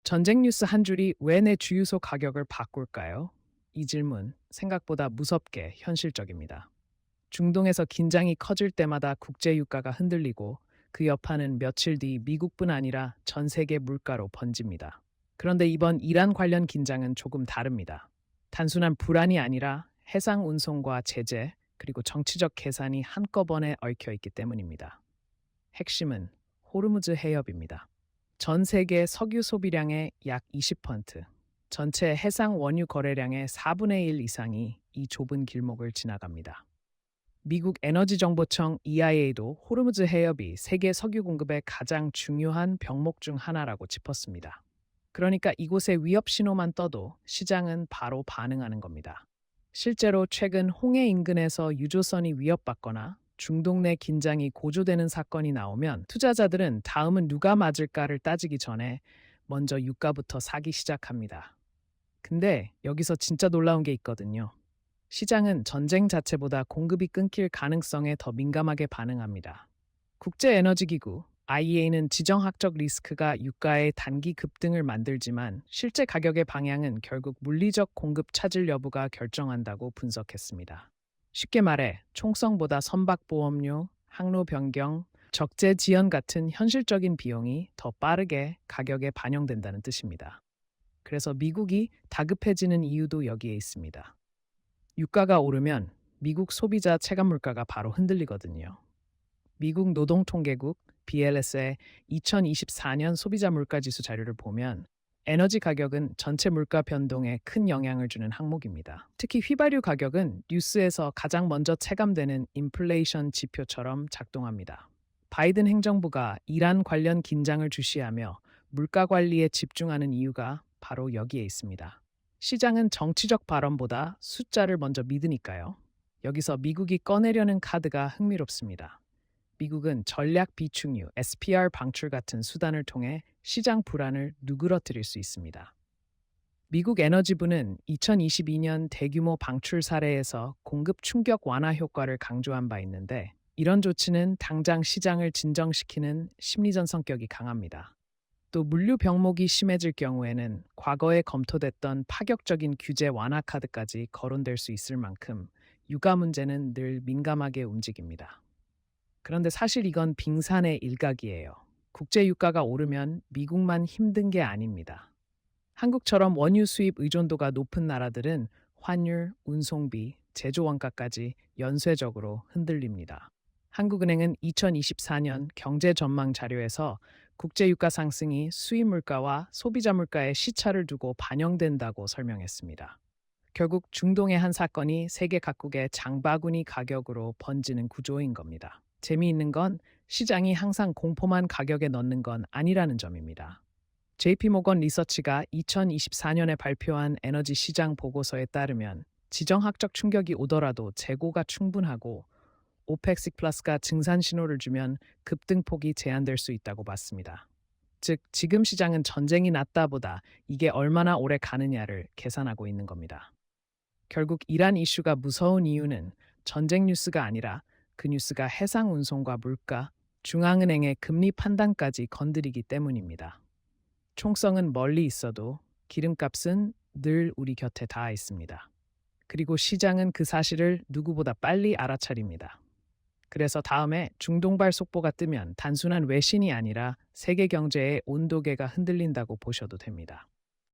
전쟁 뉴스 한 줄이 왜 내 주유소 가격을 바꿀까요? 이 질문 생각보다 무섭게 현실적입니다. 중동에서 긴장이 커질 때마다 국제 유가가 흔들리고 그 여파는 며칠 뒤 미국뿐 아니라 전 세계 물가로 번집니다. 그런데 이번 이란 관련 긴장은 조금 다릅니다. 단순한 불안이 아니라 해상 운송과 제재, 그리고 정치적 계산이 한꺼번에 얽혀 있기 때문입니다. 핵심은 호르무즈 해협입니다. 전 세계 석유 소비량의 약 20%, 전체 해상 원유 거래량의 4분의 1 이상이 이 좁은 길목을 지나갑니다. 미국 에너지정보청 EIA도 호르무즈 해협이 세계 석유 공급의 가장 중요한 병목 중 하나라고 짚었습니다. 그러니까 이곳의 위협 신호만 떠도 시장은 바로 반응하는 겁니다. 실제로 최근 홍해 인근에서 유조선이 위협받거나 중동 내 긴장이 고조되는 사건이 나오면 투자자들은 다음은 누가 맞을까를 따지기 전에 먼저 유가부터 사기 시작합니다. 근데 여기서 진짜 놀라운 게 있거든요. 시장은 전쟁 자체보다 공급이 끊길 가능성에 더 민감하게 반응합니다. 국제에너지기구 IEA는 지정학적 리스크가 유가의 단기 급등을 만들지만 실제 가격의 방향은 결국 물리적 공급 차질 여부가 결정한다고 분석했습니다. 쉽게 말해 총성보다 선박보험료, 항로 변경, 적재 지연 같은 현실적인 비용이 더 빠르게 가격에 반영된다는 뜻입니다. 그래서 미국이 다급해지는 이유도 여기에 있습니다. 유가가 오르면 미국 소비자 체감 물가가 바로 흔들리거든요. 미국 노동통계국 BLS의 2024년 소비자 물가지수 자료를 보면 에너지 가격은 전체 물가 변동에 큰 영향을 주는 항목입니다. 특히 휘발유 가격은 뉴스에서 가장 먼저 체감되는 인플레이션 지표처럼 작동합니다. 바이든 행정부가 이란 관련 긴장을 주시하며 물가 관리에 집중하는 이유가 바로 여기에 있습니다. 시장은 정치적 발언보다 숫자를 먼저 믿으니까요. 여기서 미국이 꺼내려는 카드가 흥미롭습니다. 미국은 전략 비축유, SPR 방출 같은 수단을 통해 시장 불안을 누그러뜨릴 수 있습니다. 미국 에너지부는 2022년 대규모 방출 사례에서 공급 충격 완화 효과를 강조한 바 있는데 이런 조치는 당장 시장을 진정시키는 심리전 성격이 강합니다. 또 물류 병목이 심해질 경우에는 과거에 검토됐던 파격적인 규제 완화 카드까지 거론될 수 있을 만큼 유가 문제는 늘 민감하게 움직입니다. 그런데 사실 이건 빙산의 일각이에요. 국제 유가가 오르면 미국만 힘든 게 아닙니다. 한국처럼 원유 수입 의존도가 높은 나라들은 환율, 운송비, 제조 원가까지 연쇄적으로 흔들립니다. 한국은행은 2024년 경제 전망 자료에서 국제 유가 상승이 수입 물가와 소비자 물가의 시차를 두고 반영된다고 설명했습니다. 결국 중동의 한 사건이 세계 각국의 장바구니 가격으로 번지는 구조인 겁니다. 재미있는 건 시장이 항상 공포만 가격에 넣는 건 아니라는 점입니다. JP모건 리서치가 2024년에 발표한 에너지 시장 보고서에 따르면 지정학적 충격이 오더라도 재고가 충분하고 오펙스 플러스가 증산 신호를 주면 급등폭이 제한될 수 있다고 봤습니다. 즉 지금 시장은 전쟁이 났다보다 이게 얼마나 오래 가느냐를 계산하고 있는 겁니다. 결국 이란 이슈가 무서운 이유는 전쟁 뉴스가 아니라 그 뉴스가 해상 운송과 물가, 중앙은행의 금리 판단까지 건드리기 때문입니다. 총성은 멀리 있어도 기름값은 늘 우리 곁에 닿아 있습니다. 그리고 시장은 그 사실을 누구보다 빨리 알아차립니다. 그래서 다음에 중동발 속보가 뜨면 단순한 외신이 아니라 세계 경제의 온도계가 흔들린다고 보셔도 됩니다.